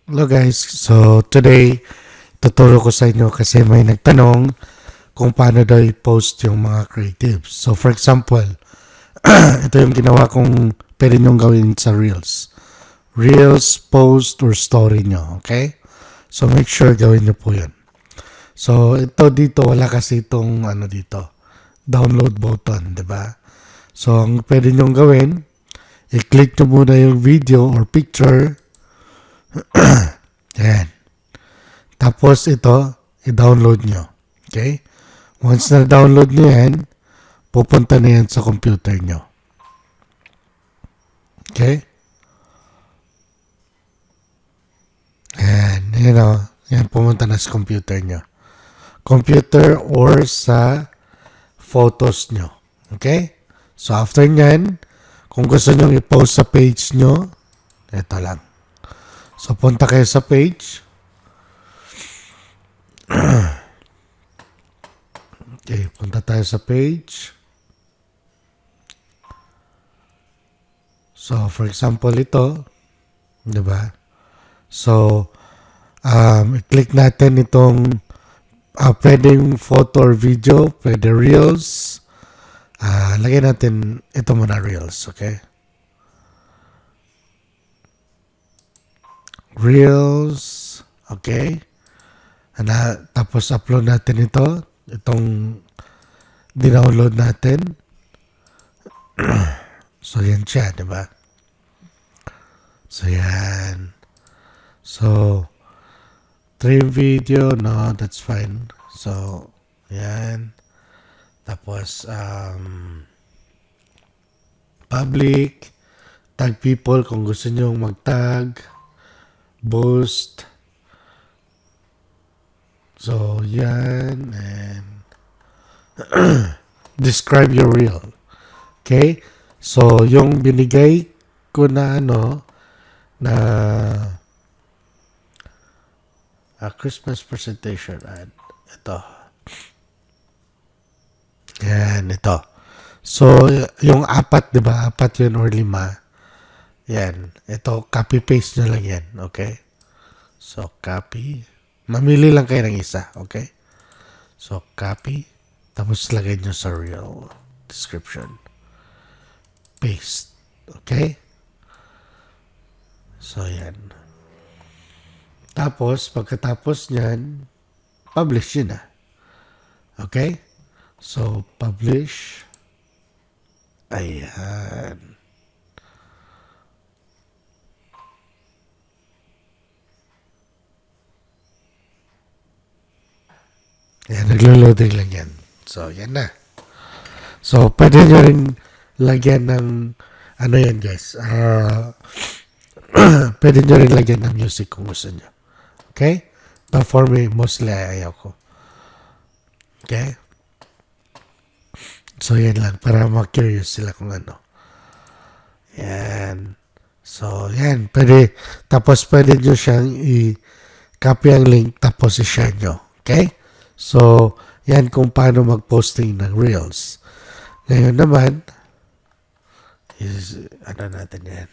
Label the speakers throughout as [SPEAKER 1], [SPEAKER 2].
[SPEAKER 1] Hello guys, so today tuturo ko sa inyo kasi may nagtanong kung paano daw i-post yung mga creatives. So for example, ito yung ginawa kong pwede nyong gawin sa Reels. Reels, post, or story nyo, okay? So make sure gawin nyo po yun. So ito dito, wala kasi itong dito, download button, di ba? So ang pwede nyong gawin, i-click nyo muna yung video or picture. Yan. Tapos ito, i-download nyo. Okay? Once na-download nyo yan, pupunta na yan sa computer nyo. Okay? Yan. Yan o. Yan, pumunta na sa computer nyo. Computer or sa photos nyo. Okay? So after nyan, kung gusto nyo i-post sa page nyo, ito lang. So punta kayo sa page. Okay, punta tayo sa page. So, for example, ito, di ba? So, i-click natin itong pwedeng photo or video, pwede reels. Lagyan natin ito muna reels, okay? Reels, okay? Tapos upload natin ito. Itong dinownload natin. So, yan siya, di ba? So, yan. So, trim video, no, that's fine. So, yan. Tapos, public, tag people kung gusto nyo mag-tag, boost. So, yan, and describe your reel. Okay? So, yung binigay ko na Christmas presentation ad. Ito. Yan, ito. So, yung apat, di ba? Apat yun or 5. Yan. Ito, copy-paste nyo lang yan. Okay? So, copy. Mamili lang kayo ng isa. Okay? So, copy. Tapos, lagay nyo sa reel description. Paste. Okay? So, yan. Tapos, pagkatapos nyan, publish yun na. Okay? So, publish. Ayan. Ayan, naglo-loading lang yan. So, yan na. So, pwede nyo rin lagyan ng, yan guys, pwede nyo rin lagyan ng music kung gusto nyo. Okay? But for me, mostly ayaw ko. Okay? So, yan lang. Para ma-curious sila kung ano. Yan. So, yan. Pwede, tapos pwede nyo siyang i-copy ang link tapos i-share nyo. Okay? So, yan kung paano mag-posting ng Reels. Ngayon naman, natin yan.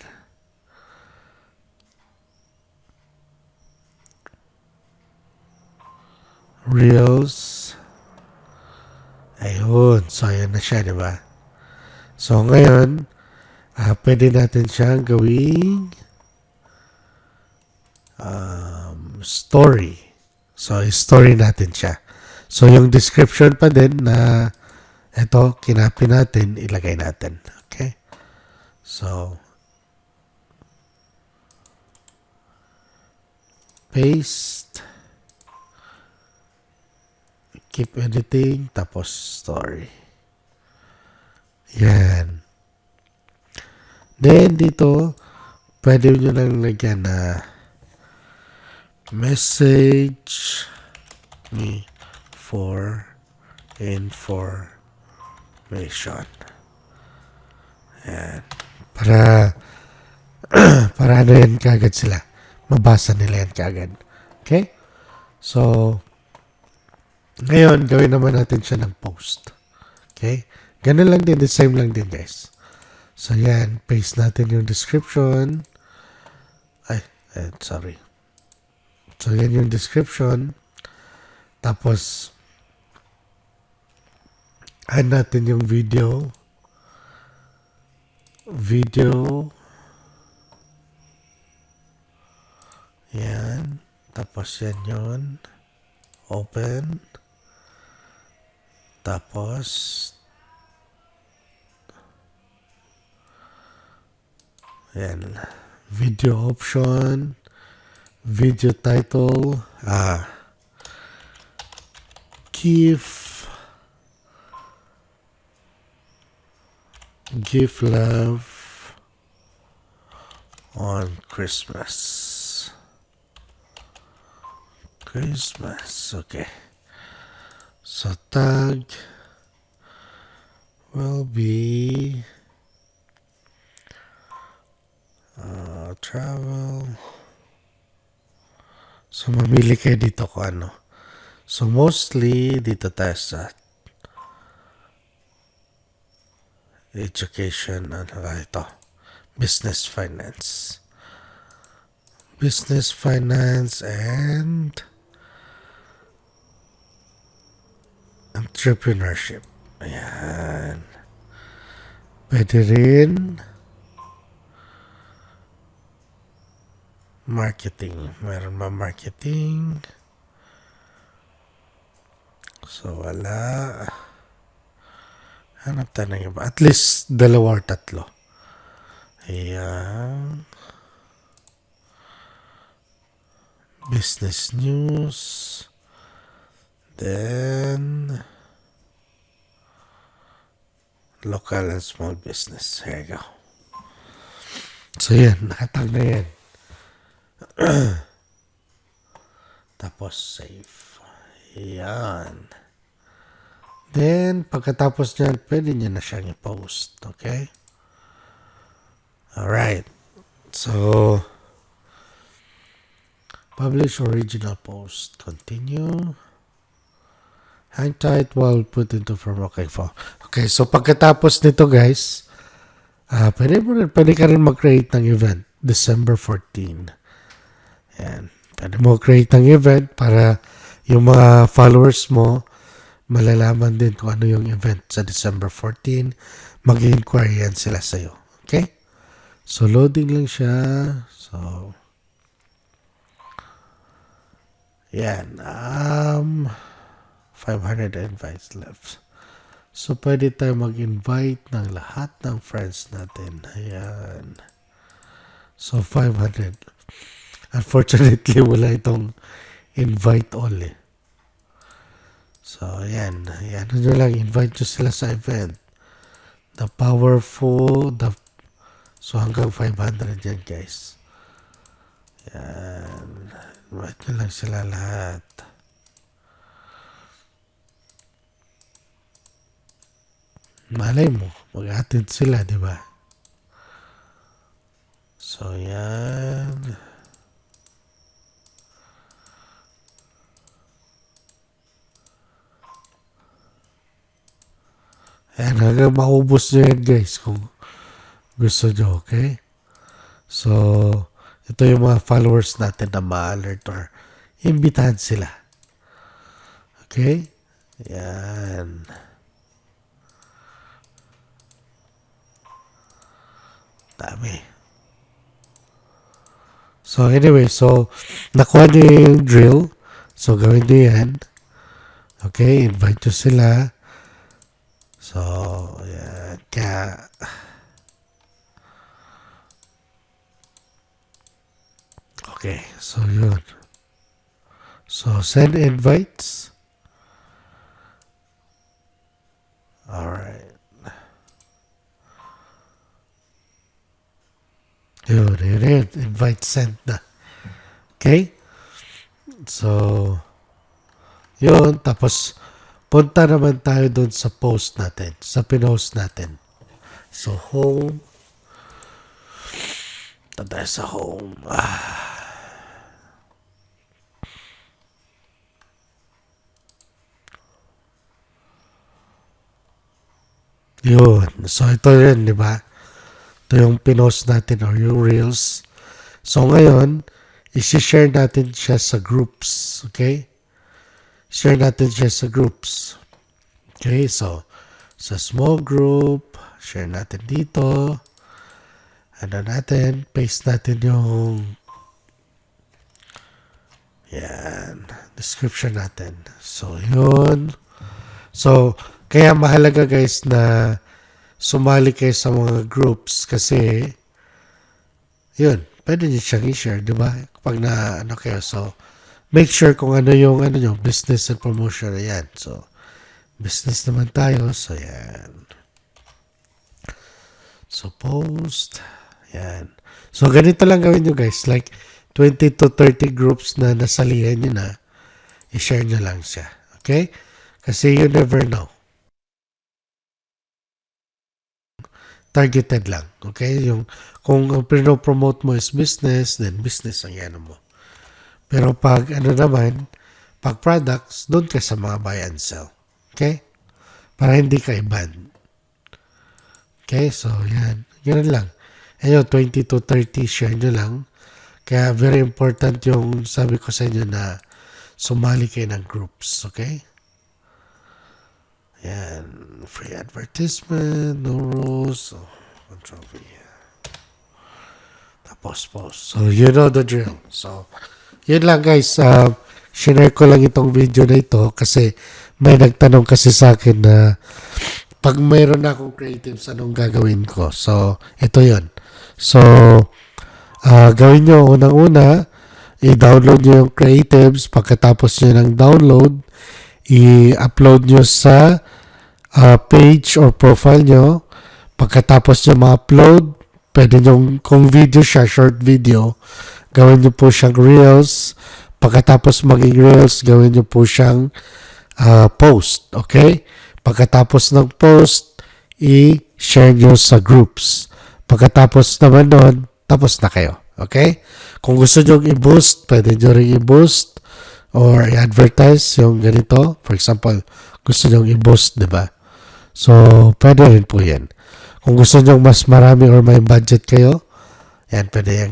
[SPEAKER 1] Reels. Ayun. So, ayan na siya, di ba? So, ngayon, pwede natin siyang gawing story. So, story natin siya. So, yung description pa din na ito, kinapin natin, ilagay natin. Okay? So, paste. Keep editing, tapos story. Yan. Then, dito, pwede nyo lang lagyan na message me for information. Yan. Para yan kagad sila. Mabasa nila yan kagad. Okay? So, ngayon, gawin naman natin siya ng post. Okay? Ganun lang din, the same lang din guys. So, yan. Paste natin yung description. Sorry. So, yan yung description. Tapos, add natin yung video. Yan. Tapos, yan yun. Open. Tapos, yan. Video option. Video title. Give love on Christmas. Okay. So tag will be travel. So mamili kayo dito kung ano. So mostly dito tayo sa education, ito, business finance and entrepreneurship. Ayan. Pwede rin marketing. Meron ba marketing? So wala. Hanap tayo ng iba. At least 2 or 3. Ayan. Business news. Then, local and small business. There you go. So yan. Nakatag na yan. Tapos save. Ayan. Then, pagkatapos niyan, pwede niya na siyang i-post. Okay? Alright. So, publish original post. Continue. Hang tight while put into form. Okay, so pagkatapos nito, guys, pwede ka rin mag-create ng event. December 14. Ayan. Pwede mo create ng event para yung mga followers mo malalaman din kung ano yung event sa December 14. Mag-inquire yan sila sa'yo. Okay? So, loading lang siya. So, yan. 500 invites left. So, pwede tayo mag-invite ng lahat ng friends natin. Ayan. So, 500. Unfortunately, wala itong invite all eh. So, ayan. Ayan. Ano lang, invite nyo sila sa event. The powerful, so hanggang 500 yan, guys. Ayan. Invite nyo lang sila lahat. Malay mo, mag-attend sila, di ba? So, yan. Ayan, hanggang maubos nyo yan, guys, kung gusto nyo, okay? So, ito yung mga followers natin na ma-alert or imbitahan sila. Okay? Ayan. Dami. So, anyway, so, nakuha nyo yung drill. So, gawin nyo yan. Okay, invite nyo sila. So, yan. Okay, so yun. So, send invites. Alright. Yun. Invite sent na. Okay? So, yun. Tapos, punta naman tayo dun sa post natin. Sa pinost natin. So, home. Punta tayo sa home. Yun. So, ito yun, di ba? Ito yung pinost natin or yung reels. So, ngayon, isi-share natin siya sa groups. Okay? Share natin siya sa groups. Okay, so sa small group, share natin dito. Ano natin, paste natin yung yan, description natin. So, yun. So, kaya mahalaga guys na sumali kayo sa mga groups kasi yun, pwede nyo siyang i-share, di ba? Kapag na ano kayo, so make sure kung ano yung ano nyo, business and promotion. Ayan, so business naman tayo, so yan. So post, yan. So ganito lang gawin nyo guys, like 20 to 30 groups na nasalihan nyo na, i-share nyo lang siya. Okay? Kasi you never know. Targeted lang. Okay? Yung, kung ang pino-promote mo is business, then business ang yan mo. Pero pag ano naman, pag products, doon ka sa mga buy and sell. Okay? Para hindi ka i-ban. Okay? So, yan. Ganun lang. Ayun, 20 to 30 share nyo lang. Kaya very important yung sabi ko sa inyo na sumali kayo ng groups. Okay? Yan. Free advertisement, no rules, so, control V. Tapos post. So, you know the drill. So, yun lang guys. Share ko lang itong video na ito kasi may nagtanong kasi sa akin na pag mayroon na akong creatives, anong gagawin ko? So, ito yun. So, gawin nyo unang-una, i-download nyo yung creatives. Pagkatapos nyo ng download, i-upload nyo sa page or profile nyo. Pagkatapos nyo ma-upload, pwede nyo, kung video siya, short video, gawin nyo po siyang reels. Pagkatapos maging reels, gawin nyo po siyang post. Okay? Pagkatapos ng post, i-share nyo sa groups. Pagkatapos naman nun, tapos na kayo. Okay? Kung gusto nyo i-boost, pwede nyo rin i-boost or i-advertise yung ganito. For example, gusto nyo i-boost, diba? So, pwede rin po yan. Kung gusto nyo mas marami or may budget kayo, yan, pwede yan